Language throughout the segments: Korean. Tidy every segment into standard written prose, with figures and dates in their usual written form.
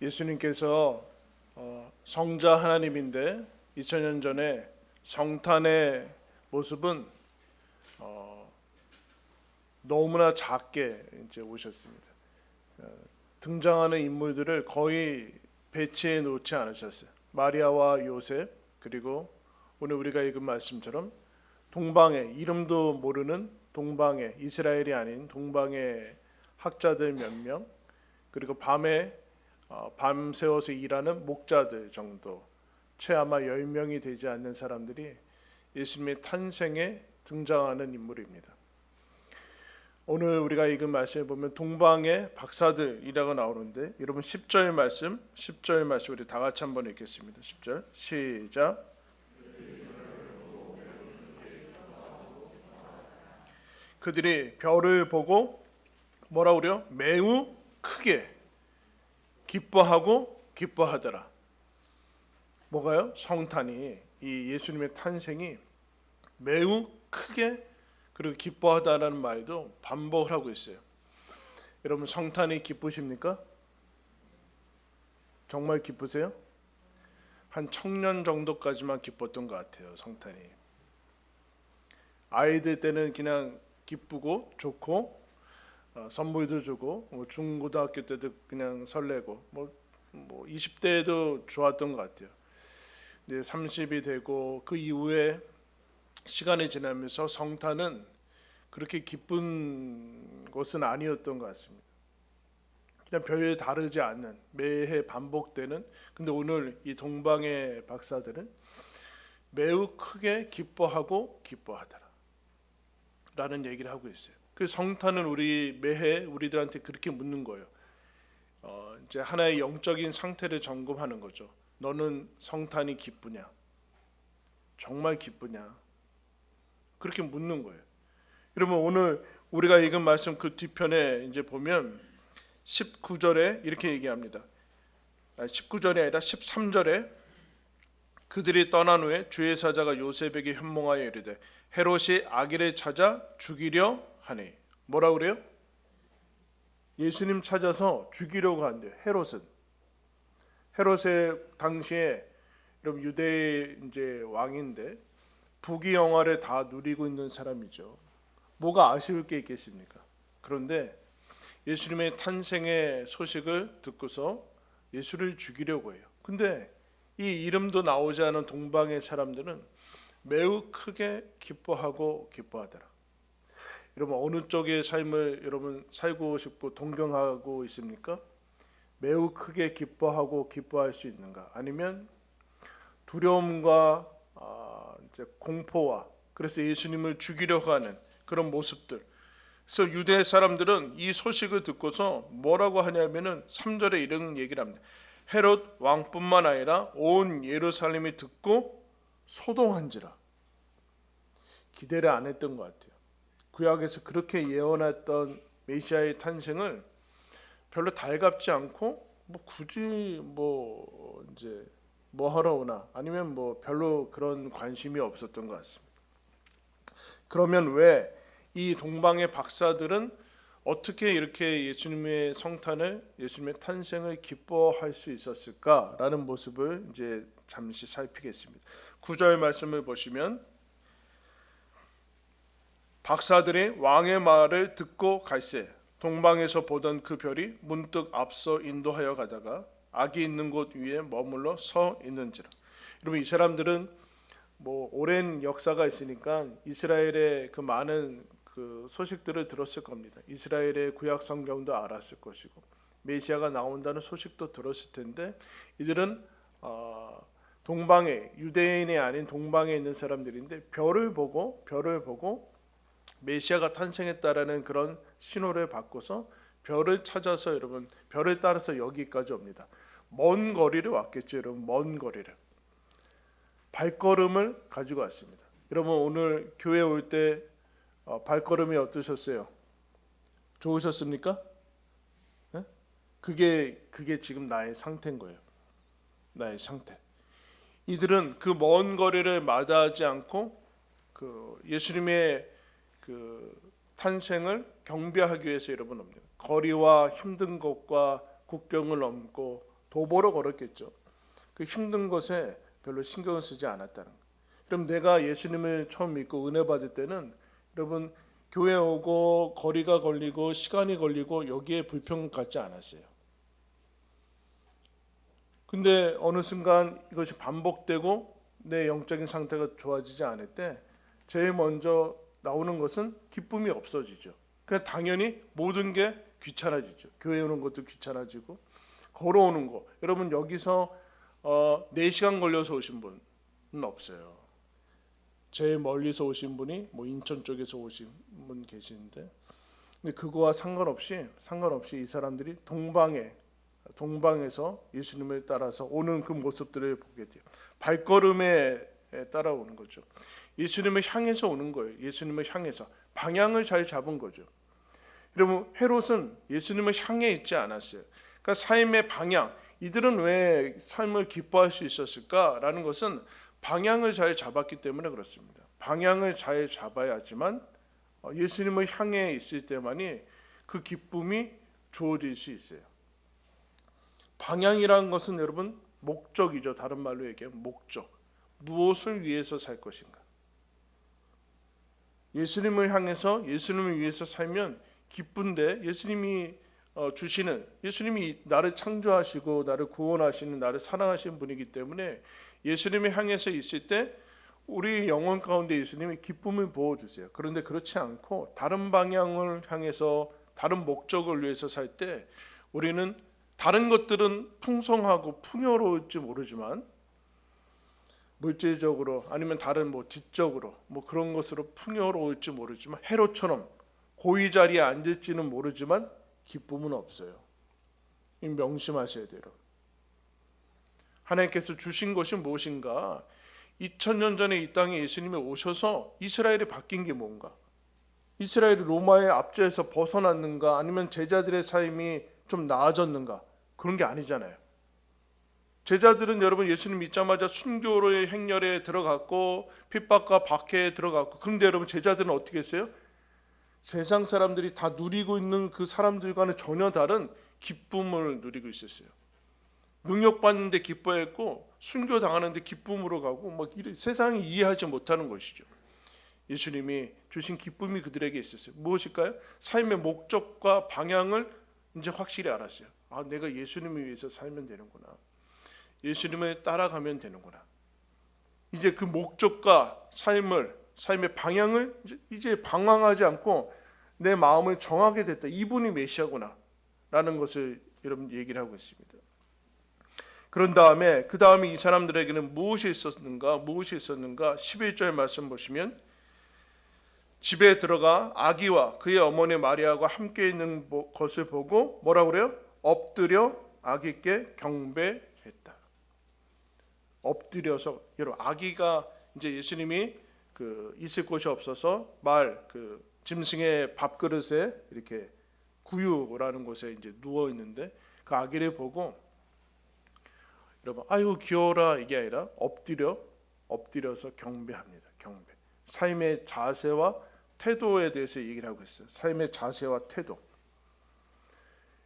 예수님께서 성자 하나님인데 2000년 전에 성탄의 모습은 너무나 작게 이제 오셨습니다. 등장하는 인물들을 거의 배치해 놓지 않으셨어요. 마리아와 요셉, 그리고 오늘 우리가 읽은 말씀처럼 동방의, 이름도 모르는 동방의, 이스라엘이 아닌 동방의 학자들 몇 명, 그리고 밤새워서 일하는 목자들 정도, 채 아마 10명이 되지 않는 사람들이 예수님의 탄생에 등장하는 인물입니다. 오늘 우리가 읽은 말씀에 보면 동방의 박사들이라고 나오는데, 여러분 10절 말씀 우리 다 같이 한번 읽겠습니다. 10절 시작. 그들이 별을 보고 뭐라고 그래요? 매우 크게 기뻐하더라. 뭐가요? 성탄이, 이 예수님의 탄생이 매우 크게 그리고 기뻐하다라는 말도 반복을 하고 있어요. 여러분 성탄이 기쁘십니까? 정말 기쁘세요? 한 청년 정도까지만 기뻤던 것 같아요. 성탄이. 아이들 때는 그냥 기쁘고 좋고 선물도 주고, 중고등학교 때도 그냥 설레고, 20대에도 좋았던 것 같아요. 이제 30이 되고 그 이후에 시간이 지나면서 성탄은 그렇게 기쁜 것은 아니었던 것 같습니다. 그냥 별 다르지 않는, 매해 반복되는. 근데 오늘 이 동방의 박사들은 매우 크게 기뻐하더라 라는 얘기를 하고 있어요. 그 성탄은 우리 매해 우리들한테 그렇게 묻는 거예요. 이제 하나의 영적인 상태를 점검하는 거죠. 너는 성탄이 기쁘냐? 정말 기쁘냐? 그렇게 묻는 거예요. 여러분 오늘 우리가 읽은 말씀 그 뒤편에 이제 보면 19절에 이렇게 얘기합니다. 19절이 아니라 13절에 그들이 떠난 후에 주의 사자가 요셉에게 현몽하여 이르되 헤롯이 아기를 찾아 죽이려 하니. 뭐라 그래요? 예수님 찾아서 죽이려고 한대요. 헤롯의 당시에 여러분 유대의 이제 왕인데 부귀영화를 다 누리고 있는 사람이죠. 뭐가 아쉬울 게 있겠습니까? 그런데 예수님의 탄생의 소식을 듣고서 예수를 죽이려고 해요. 근데 이 이름도 나오지 않은 동방의 사람들은 매우 크게 기뻐하더라. 여러분 어느 쪽의 삶을 여러분 살고 싶고 동경하고 있습니까? 매우 크게 기뻐할 수 있는가? 아니면 두려움과 이제 공포와, 그래서 예수님을 죽이려고 하는 그런 모습들. 그래서 유대 사람들은 이 소식을 듣고서 뭐라고 하냐면은 3절에 이런 얘기를 합니다. 헤롯 왕뿐만 아니라 온 예루살렘이 듣고 소동한지라. 기대를 안 했던 것 같아요. 구약에서 그렇게 예언했던 메시아의 탄생을 별로 달갑지 않고 굳이 이제 뭐 하러 오나, 아니면 별로 그런 관심이 없었던 것 같습니다. 그러면 왜 이 동방의 박사들은 어떻게 이렇게 예수님의 성탄을, 예수님의 탄생을 기뻐할 수 있었을까라는 모습을 이제 잠시 살피겠습니다. 9절 말씀을 보시면 박사들이 왕의 말을 듣고 갈새 동방에서 보던 그 별이 문득 앞서 인도하여 가다가 아기 있는 곳 위에 머물러 서 있는지라. 여러분 이 사람들은 오랜 역사가 있으니까 이스라엘의 그 많은 그 소식들을 들었을 겁니다. 이스라엘의 구약 성경도 알았을 것이고 메시아가 나온다는 소식도 들었을 텐데, 이들은 동방에, 유대인이 아닌 동방에 있는 사람들인데 별을 보고 메시아가 탄생했다라는 그런 신호를 받고서 별을 찾아서, 여러분 별을 따라서 여기까지 옵니다. 먼 거리를 왔겠죠. 여러분 먼 거리를, 발걸음을 가지고 왔습니다. 여러분 오늘 교회 올 때 발걸음이 어떠셨어요? 좋으셨습니까? 네? 그게 지금 나의 상태인 거예요. 나의 상태. 이들은 그 먼 거리를 마다하지 않고 그 예수님의 그 탄생을 경배하기 위해서 여러분 옵니다. 거리와 힘든 곳과 국경을 넘고 도보로 걸었겠죠. 그 힘든 것에 별로 신경을 쓰지 않았다는 거예요. 그럼 내가 예수님을 처음 믿고 은혜 받을 때는 여러분 교회 오고 거리가 걸리고 시간이 걸리고 여기에 불평 갖지 않았어요. 근데 어느 순간 이것이 반복되고 내 영적인 상태가 좋아지지 않을 때 제일 먼저 나오는 것은 기쁨이 없어지죠. 그냥 당연히 모든 게 귀찮아지죠. 교회 오는 것도 귀찮아지고 걸어오는 거. 여러분 여기서 4시간 걸려서 오신 분은 없어요. 제일 멀리서 오신 분이 뭐 인천 쪽에서 오신 분 계시는데, 근데 그거와 상관없이 이 사람들이 동방에서 예수님을 따라서 오는 그 모습들을 보게 돼요. 발걸음에 따라오는 거죠. 예수님을 향해서 오는 거예요. 예수님을 향해서 방향을 잘 잡은 거죠. 여러분 헤롯은 예수님을 향해 있지 않았어요. 그러니까 삶의 방향, 이들은 왜 삶을 기뻐할 수 있었을까라는 것은 방향을 잘 잡았기 때문에 그렇습니다. 방향을 잘 잡아야지만 예수님을 향해 있을 때만이 그 기쁨이 주어질 수 있어요. 방향이라는 것은 여러분 목적이죠. 다른 말로 얘기하면 목적. 무엇을 위해서 살 것인가? 예수님을 향해서 예수님을 위해서 살면 기쁜데 예수님이 예수님이 나를 창조하시고 나를 구원하시는 나를 사랑하시는 분이기 때문에 예수님을 향해서 있을 때 우리 영혼 가운데 예수님이 기쁨을 부어주세요. 그런데 그렇지 않고 다른 방향을 향해서 다른 목적을 위해서 살 때 우리는 다른 것들은 풍성하고 풍요로울지 모르지만 물질적으로 아니면 다른 지적으로 그런 것으로 풍요로울지 모르지만 헤롯처럼 고위 자리에 앉을지는 모르지만 기쁨은 없어요. 명심하셔야 돼요. 하나님께서 주신 것이 무엇인가? 2000년 전에 이 땅에 예수님이 오셔서 이스라엘이 바뀐 게 뭔가? 이스라엘이 로마의 압제에서 벗어났는가? 아니면 제자들의 삶이 좀 나아졌는가? 그런 게 아니잖아요. 제자들은 여러분 예수님 믿자마자 순교로의 행렬에 들어갔고 핍박과 박해에 들어갔고, 그런데 여러분 제자들은 어떻게 했어요? 세상 사람들이 다 누리고 있는 그 사람들과는 전혀 다른 기쁨을 누리고 있었어요. 능력받는데 기뻐했고 순교 당하는데 기쁨으로 가고 세상이 이해하지 못하는 것이죠. 예수님이 주신 기쁨이 그들에게 있었어요. 무엇일까요? 삶의 목적과 방향을 이제 확실히 알았어요. 내가 예수님을 위해서 살면 되는구나. 예수님을 따라가면 되는구나. 이제 그 목적과 삶의 방향을 이제 방황하지 않고 내 마음을 정하게 됐다. 이분이 메시아구나 라는 것을 여러분 얘기를 하고 있습니다. 그런 다음에 그 다음에 이 사람들에게는 무엇이 있었는가? 11절 말씀 보시면 집에 들어가 아기와 그의 어머니 마리아가 함께 있는 것을 보고 뭐라고 그래요? 엎드려 아기께 경배했다. 엎드려서, 여러분 아기가 이제 예수님이 있을 곳이 없어서 짐승의 밥그릇에 이렇게 구유라는 곳에 이제 누워 있는데 그 아기를 보고 여러분 아이고 귀여워라 이게 아니라 엎드려서 경배합니다. 경배. 삶의 자세와 태도에 대해서 얘기를 하고 있어요. 삶의 자세와 태도.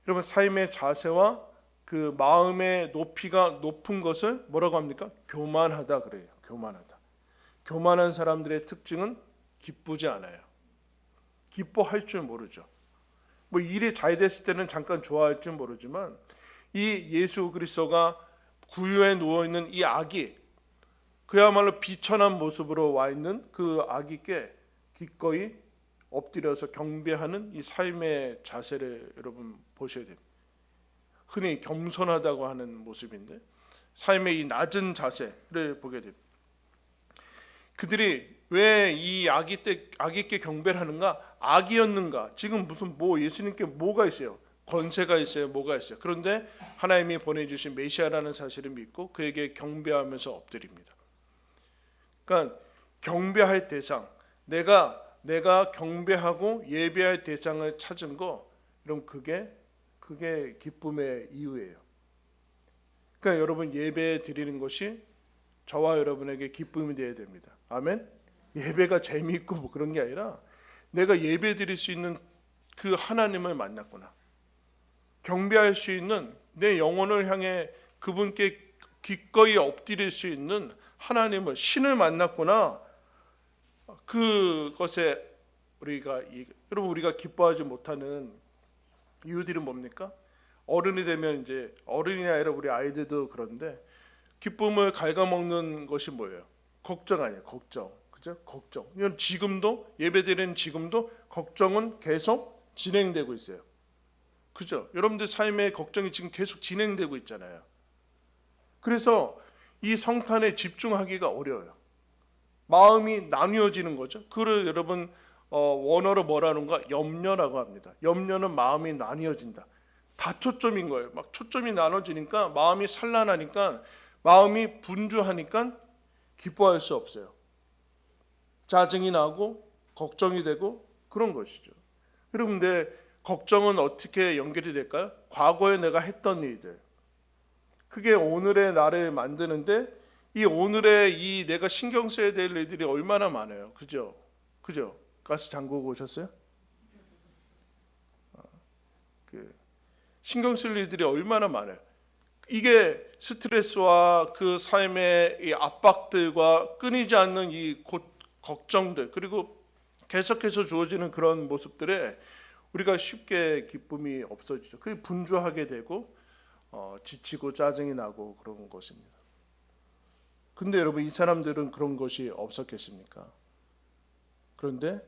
여러분 삶의 자세와 그 마음의 높이가 높은 것을 뭐라고 합니까? 교만하다 그래요. 교만하다. 교만한 사람들의 특징은 기쁘지 않아요. 기뻐할 줄 모르죠. 일이 잘 됐을 때는 잠깐 좋아할 줄 모르지만 이 예수 그리스도가 구유에 누워 있는 이 아기, 그야말로 비천한 모습으로 와 있는 그 아기께 기꺼이 엎드려서 경배하는 이 삶의 자세를 여러분 보셔야 됩니다. 흔히 겸손하다고 하는 모습인데 삶의 이 낮은 자세를 보게 됩니다. 그들이 왜 이 아기께 경배를 하는가? 아기였는가? 지금 무슨 예수님께 뭐가 있어요? 권세가 있어요? 뭐가 있어요? 그런데 하나님이 보내주신 메시아라는 사실을 믿고 그에게 경배하면서 엎드립니다. 그러니까 경배할 대상, 내가 경배하고 예배할 대상을 찾은 거, 그럼 그게 기쁨의 이유예요. 그러니까 여러분 예배 드리는 것이 저와 여러분에게 기쁨이 되어야 됩니다. 아멘. 예배가 재미있고 그런 게 아니라 내가 예배 드릴 수 있는 그 하나님을 만났구나. 경배할 수 있는 내 영혼을 향해 그분께 기꺼이 엎드릴 수 있는 하나님을, 신을 만났구나. 그것에 여러분, 우리가 기뻐하지 못하는 이유들은 뭡니까? 어른이 되면, 이제 어른이 아니라 우리 아이들도 그런데, 기쁨을 갉아먹는 것이 뭐예요? 걱정 아니에요. 걱정. 그죠? 걱정. 이건 지금도, 예배드리는 지금도 걱정은 계속 진행되고 있어요. 그죠? 여러분들 삶에 걱정이 지금 계속 진행되고 있잖아요. 그래서 이 성탄에 집중하기가 어려워요. 마음이 나뉘어지는 거죠. 그걸 여러분 원어로 뭐라는가? 염려라고 합니다. 염려는 마음이 나뉘어진다. 다 초점인 거예요. 막 초점이 나눠지니까, 마음이 산란하니까, 마음이 분주하니까 기뻐할 수 없어요. 짜증이 나고 걱정이 되고 그런 것이죠. 여러분들, 걱정은 어떻게 연결이 될까요? 과거에 내가 했던 일들, 그게 오늘의 나를 만드는데, 이 오늘의 이 내가 신경 써야 될 일들이 얼마나 많아요. 그죠? 가스 잠그고 오셨어요? 신경 쓸 일들이 얼마나 많아요. 이게 스트레스와 그 삶의 이 압박들과 끊이지 않는 이 걱정들, 그리고 계속해서 주어지는 그런 모습들에 우리가 쉽게 기쁨이 없어지죠. 그게 분주하게 되고 지치고 짜증이 나고 그런 것입니다. 근데 여러분, 이 사람들은 그런 것이 없었겠습니까? 그런데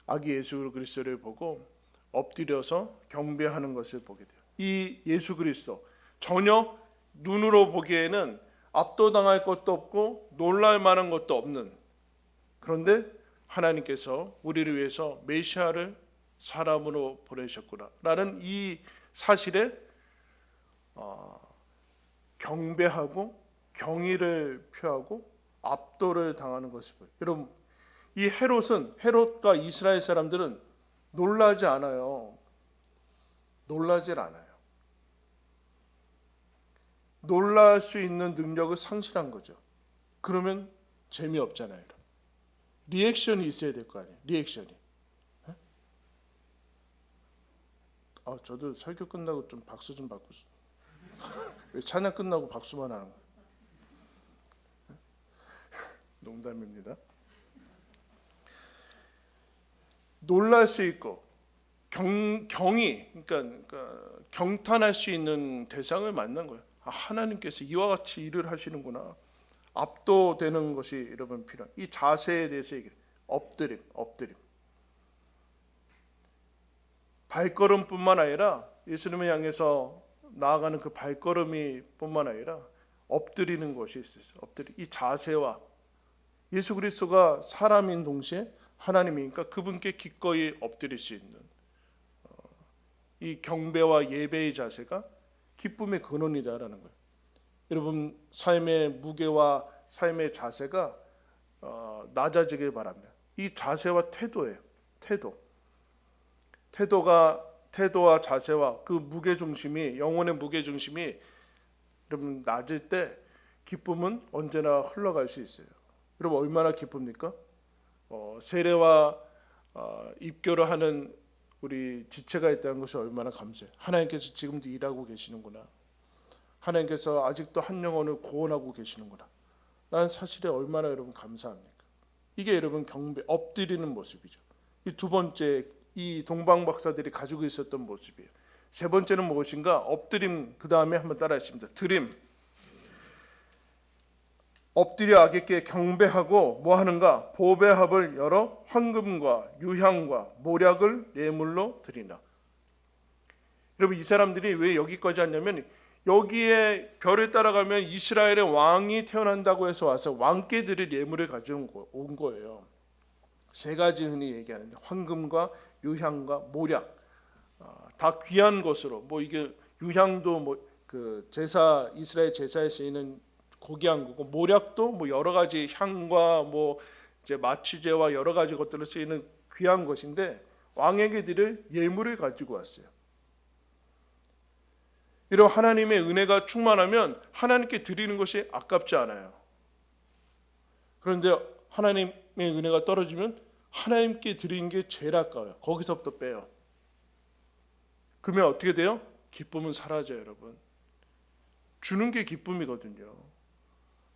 아기 예수 그리스도를 보고 엎드려서 경배하는 것을 보게 돼요. 이 예수 그리스도, 전혀 눈으로 보기에는 압도당할 것도 없고 놀랄 만한 것도 없는, 그런데 하나님께서 우리를 위해서 메시아를 사람으로 보내셨구나라는 이 사실에 경배하고 경의를 표하고 압도를 당하는 것을 보여요. 여러분, 이 헤롯과 이스라엘 사람들은 놀라지 않아요. 놀라질 않아요. 놀랄 수 있는 능력을 상실한 거죠. 그러면 재미없잖아요. 리액션이 있어야 될 거 아니에요. 리액션이. 저도 설교 끝나고 좀 박수 좀 받고 왜 찬양 끝나고 박수만 하는 거예요? 농담입니다. 놀랄 수 있고 경이, 그러니까 경탄할 수 있는 대상을 만난 거예요. 하나님께서 이와 같이 일을 하시는구나. 압도되는 것이 여러분 필요한, 이 자세에 대해서 얘기해요. 엎드림. 발걸음뿐만 아니라 예수님을 향해서 나아가는 그 발걸음이 뿐만 아니라 엎드리는 것이 있어요. 이 자세와 예수 그리스도가 사람인 동시에 하나님이니까 그분께 기꺼이 엎드릴 수 있는 이 경배와 예배의 자세가 기쁨의 근원이다라는 거예요. 여러분, 삶의 무게와 삶의 자세가 낮아지길 바랍니다. 이 자세와 태도예요. 태도와 자세와 그 무게중심이, 영혼의 무게중심이 여러분 낮을 때 기쁨은 언제나 흘러갈 수 있어요. 여러분, 얼마나 기쁩니까? 세례와 입교를 하는 우리 지체가 있다는 것이 얼마나 감사해요. 하나님께서 지금도 일하고 계시는구나. 하나님께서 아직도 한 영혼을 구원하고 계시는구나. 라는 사실에 얼마나 여러분 감사합니까? 이게 여러분 경배, 엎드리는 모습이죠. 이 두 번째, 이 동방 박사들이 가지고 있었던 모습이에요. 세 번째는 무엇인가? 엎드림. 그 다음에 한번 따라하십니다. 드림. 엎드려 아기께 경배하고 뭐 하는가? 보배 합을 열어 황금과 유향과 모략을 예물로 드리나. 여러분, 이 사람들이 왜 여기까지 왔냐면, 여기에 별을 따라가면 이스라엘의 왕이 태어난다고 해서 와서 왕께 드릴 예물을 가지고 온 거예요. 세 가지 흔히 얘기하는데, 황금과 유향과 모략, 다 귀한 것으로, 뭐 이게 유향도 뭐 그 제사, 이스라엘 제사에 쓰이는 고귀한 거고, 모략도 뭐 여러 가지 향과 뭐 이제 마취제와 여러 가지 것들로 쓰이는 귀한 것인데, 왕에게 드릴 예물을 가지고 왔어요. 이런 하나님의 은혜가 충만하면 하나님께 드리는 것이 아깝지 않아요. 그런데 하나님의 은혜가 떨어지면 하나님께 드리는 게 제일 아까워요. 거기서부터 빼요. 그러면 어떻게 돼요? 기쁨은 사라져요, 여러분. 주는 게 기쁨이거든요.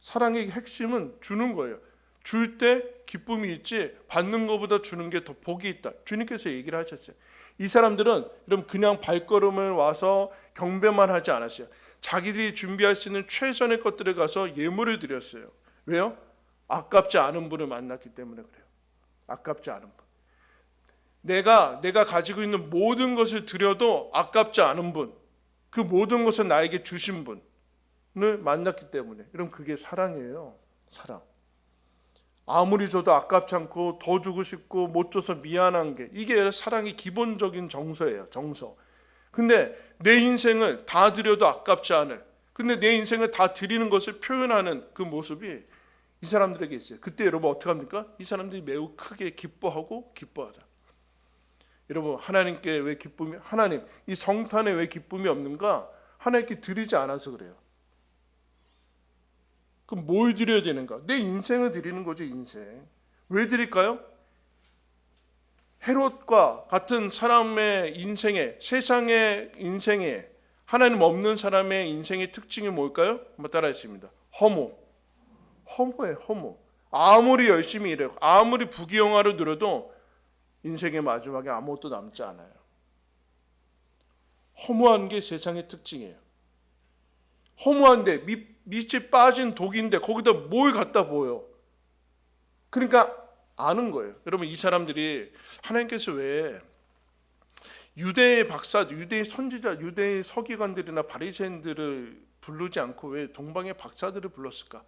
사랑의 핵심은 주는 거예요. 줄 때 기쁨이 있지 받는 것보다 주는 게 더 복이 있다. 주님께서 얘기를 하셨어요. 이 사람들은 여러분 그냥 발걸음을 와서 경배만 하지 않았어요. 자기들이 준비할 수 있는 최선의 것들을 가서 예물을 드렸어요. 왜요? 아깝지 않은 분을 만났기 때문에 그래요. 아깝지 않은 분. 내가 가지고 있는 모든 것을 드려도 아깝지 않은 분, 그 모든 것을 나에게 주신 분을 만났기 때문에. 여러분 그게 사랑이에요. 사랑. 아무리 줘도 아깝지 않고 더 주고 싶고 못 줘서 미안한 게, 이게 사랑의 기본적인 정서예요. 정서. 근데 내 인생을 다 드려도 아깝지 않을, 근데 내 인생을 다 드리는 것을 표현하는 그 모습이 이 사람들에게 있어요. 그때 여러분 어떻게 합니까? 이 사람들이 매우 크게 기뻐하고 기뻐하다. 여러분 하나님께 왜 기쁨이, 하나님 이 성탄에 왜 기쁨이 없는가? 하나님께 드리지 않아서 그래요. 그럼 뭘 드려야 되는가? 내 인생을 드리는 거죠. 인생. 왜 드릴까요? 헤롯과 같은 사람의 인생에, 세상의 인생에, 하나님 없는 사람의 인생의 특징이 뭘까요? 한번 따라했습니다. 허무. 허무예요. 허무. 아무리 열심히 일해요, 아무리 부귀영화를 누려도 인생의 마지막에 아무것도 남지 않아요. 허무한 게 세상의 특징이에요. 허무한데 밑이 빠진 독인데 거기다 뭘 갖다 보여. 그러니까 아는 거예요. 여러분 이 사람들이, 하나님께서 왜 유대의 박사들, 유대의 선지자, 유대의 서기관들이나 바리새인들을 부르지 않고 왜 동방의 박사들을 불렀을까?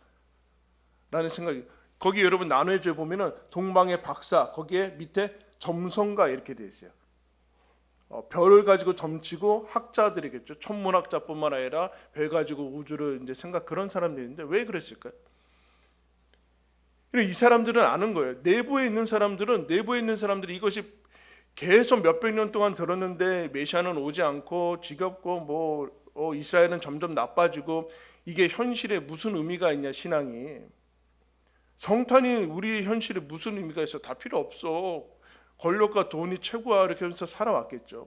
라는 생각이, 거기 여러분 나눠져 보면은 동방의 박사, 거기에 밑에 점성가 이렇게 돼 있어요. 별을 가지고 점치고 학자들이겠죠. 천문학자뿐만 아니라 별 가지고 우주를 이제 그런 사람들인데 왜 그랬을까요? 이 사람들은 아는 거예요. 내부에 있는 사람들이 이것이 계속 몇백 년 동안 들었는데 메시아는 오지 않고 지겹고 이스라엘은 점점 나빠지고, 이게 현실에 무슨 의미가 있냐, 신앙이. 성탄이 우리 현실에 무슨 의미가 있어? 다 필요 없어. 권력과 돈이 최고야. 이렇게 하면서 살아왔겠죠.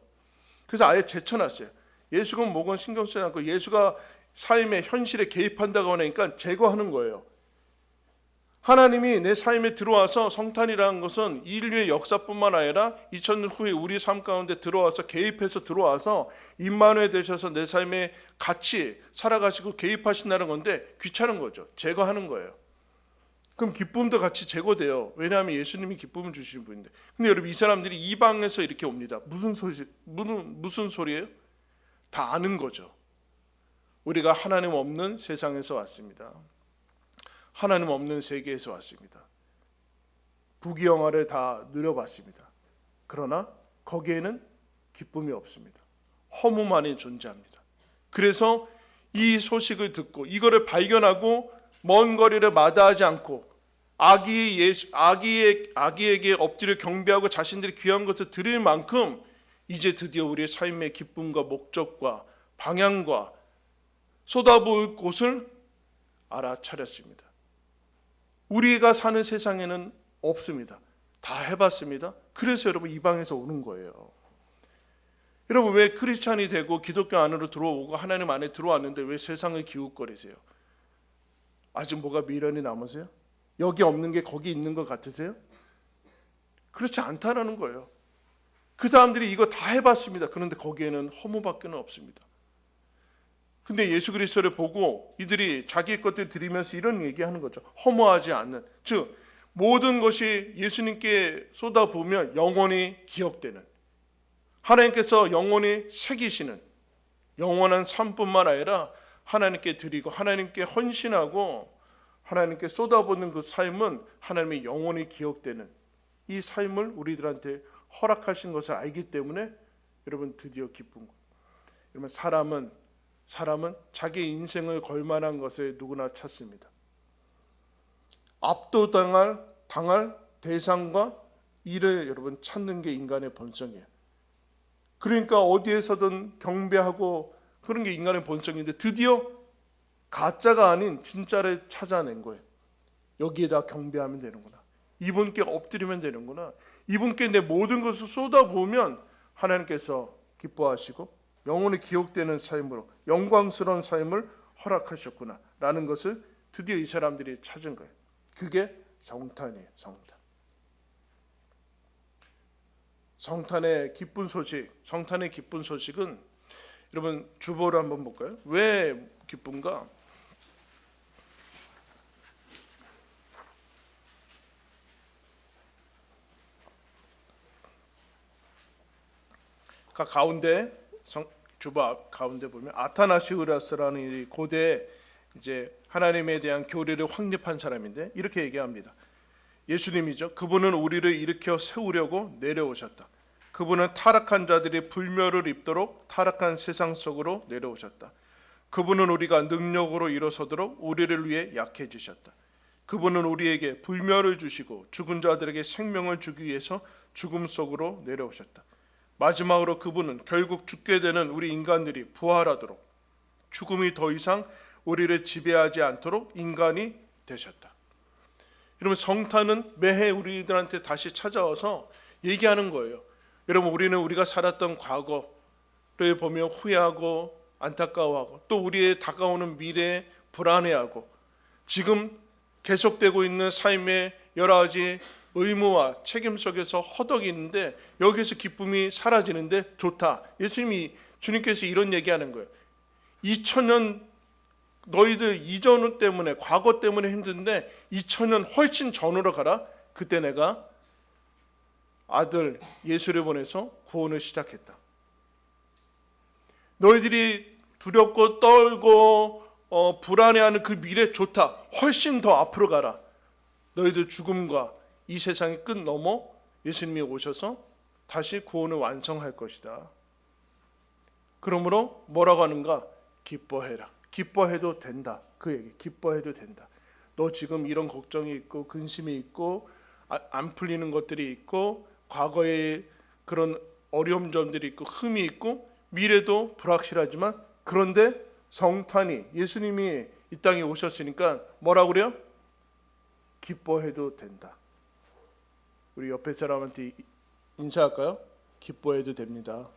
그래서 아예 제쳐놨어요. 예수건 뭐건 신경 쓰지 않고 예수가 삶의 현실에 개입한다고 하니까 제거하는 거예요. 하나님이 내 삶에 들어와서, 성탄이라는 것은 인류의 역사뿐만 아니라 2000년 후에 우리 삶 가운데 들어와서 개입해서 들어와서 임마누엘 되셔서 내 삶에 같이 살아가시고 개입하신다는 건데, 귀찮은 거죠. 제거하는 거예요. 그럼 기쁨도 같이 제거돼요. 왜냐하면 예수님이 기쁨을 주시는 분인데. 근데 여러분 이 사람들이 이방에서 이렇게 옵니다. 무슨 소리예요? 다 아는 거죠. 우리가 하나님 없는 세상에서 왔습니다. 하나님 없는 세계에서 왔습니다. 부귀영화를 다 누려봤습니다. 그러나 거기에는 기쁨이 없습니다. 허무만이 존재합니다. 그래서 이 소식을 듣고 이거를 발견하고 먼 거리를 마다하지 않고 아기에게 엎드려 경배하고 자신들이 귀한 것을 드릴 만큼 이제 드디어 우리의 삶의 기쁨과 목적과 방향과 쏟아부을 곳을 알아차렸습니다. 우리가 사는 세상에는 없습니다. 다 해봤습니다. 그래서 여러분 이방에서 오는 거예요. 여러분 왜 크리스찬이 되고 기독교 안으로 들어오고 하나님 안에 들어왔는데 왜 세상을 기웃거리세요? 아직 뭐가 미련이 남으세요? 여기 없는 게 거기 있는 것 같으세요? 그렇지 않다라는 거예요. 그 사람들이 이거 다 해봤습니다. 그런데 거기에는 허무밖에 없습니다. 근데 예수 그리스도를 보고 이들이 자기의 것들을 드리면서 이런 얘기하는 거죠. 허무하지 않는, 즉 모든 것이 예수님께 쏟아부으면 영원히 기억되는, 하나님께서 영원히 새기시는 영원한 삶뿐만 아니라 하나님께 드리고 하나님께 헌신하고 하나님께 쏟아붓는 그 삶은 하나님의 영원히 기억되는 이 삶을 우리들한테 허락하신 것을 알기 때문에 여러분 드디어 기쁜 거예요. 여러분 사람은 자기 인생을 걸만한 것을 누구나 찾습니다. 압도당할 대상과 일을 여러분 찾는 게 인간의 본성이에요. 그러니까 어디에서든 경배하고 그런 게 인간의 본성인데 드디어 가짜가 아닌 진짜를 찾아낸 거예요. 여기에다 경배하면 되는구나. 이분께 엎드리면 되는구나. 이분께 내 모든 것을 쏟아부으면 하나님께서 기뻐하시고 영원히 기억되는 삶으로 영광스러운 삶을 허락하셨구나라는 것을 드디어 이 사람들이 찾은 거예요. 그게 성탄이에요. 성탄. 성탄의 기쁜 소식. 성탄의 기쁜 소식은 여러분 주보를 한번 볼까요? 왜 기쁜가? 가운데 주보 앞 가운데 보면 아타나시우라스라는 이 고대 이제 하나님에 대한 교리를 확립한 사람인데 이렇게 얘기합니다. 예수님이죠. 그분은 우리를 일으켜 세우려고 내려오셨다. 그분은 타락한 자들이 불멸을 입도록 타락한 세상 속으로 내려오셨다. 그분은 우리가 능력으로 일어서도록 우리를 위해 약해지셨다. 그분은 우리에게 불멸을 주시고 죽은 자들에게 생명을 주기 위해서 죽음 속으로 내려오셨다. 마지막으로 그분은 결국 죽게 되는 우리 인간들이 부활하도록 죽음이 더 이상 우리를 지배하지 않도록 인간이 되셨다. 여러분 성탄은 매해 우리들한테 다시 찾아와서 얘기하는 거예요. 여러분 우리는 우리가 살았던 과거를 보며 후회하고 안타까워하고 또 우리의 다가오는 미래에 불안해하고 지금 계속되고 있는 삶의 여러 가지 의무와 책임 속에서 허덕이는데 여기서 기쁨이 사라지는데 좋다. 주님께서 이런 얘기하는 거예요. 2000년 너희들 이전 때문에 과거 때문에 힘든데 2000년 훨씬 전으로 가라. 그때 내가 아들 예수를 보내서 구원을 시작했다. 너희들이 두렵고 떨고 불안해하는 그 미래 좋다. 훨씬 더 앞으로 가라. 너희들 죽음과 이 세상의 끝 넘어 예수님이 오셔서 다시 구원을 완성할 것이다. 그러므로 뭐라고 하는가? 기뻐해라. 기뻐해도 된다. 그 얘기. 기뻐해도 된다. 너 지금 이런 걱정이 있고 근심이 있고 안 풀리는 것들이 있고 과거에 그런 어려운 점들이 있고 흠이 있고 미래도 불확실하지만 그런데 성탄이 예수님이 이 땅에 오셨으니까 뭐라고 그래요? 기뻐해도 된다. 우리 옆에 사람한테 인사할까요? 기뻐해도 됩니다.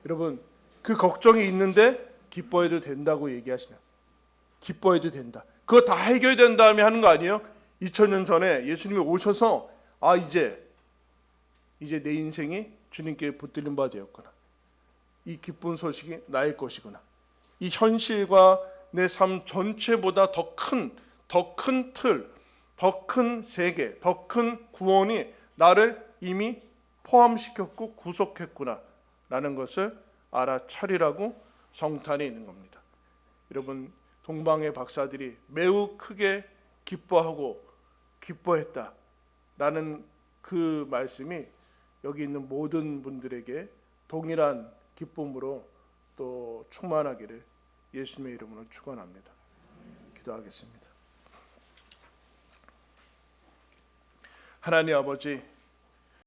여러분 그 걱정이 있는데 기뻐해도 된다고 얘기하시냐? 기뻐해도 된다. 그거 다 해결된 다음에 하는 거 아니에요? 2000년 전에 예수님이 오셔서 이제 내 인생이 주님께 붙들린 바 되었구나. 이 기쁜 소식이 나의 것이구나. 이 현실과 내 삶 전체보다 더 큰 틀, 더 큰 세계, 더 큰 구원이 나를 이미 포함시켰고 구속했구나 라는 것을 알아차리라고 성탄이 있는 겁니다. 여러분 동방의 박사들이 매우 크게 기뻐했다 라는 그 말씀이 여기 있는 모든 분들에게 동일한 기쁨으로 또 충만하기를 예수님의 이름으로 축원합니다. 기도하겠습니다. 하나님 아버지,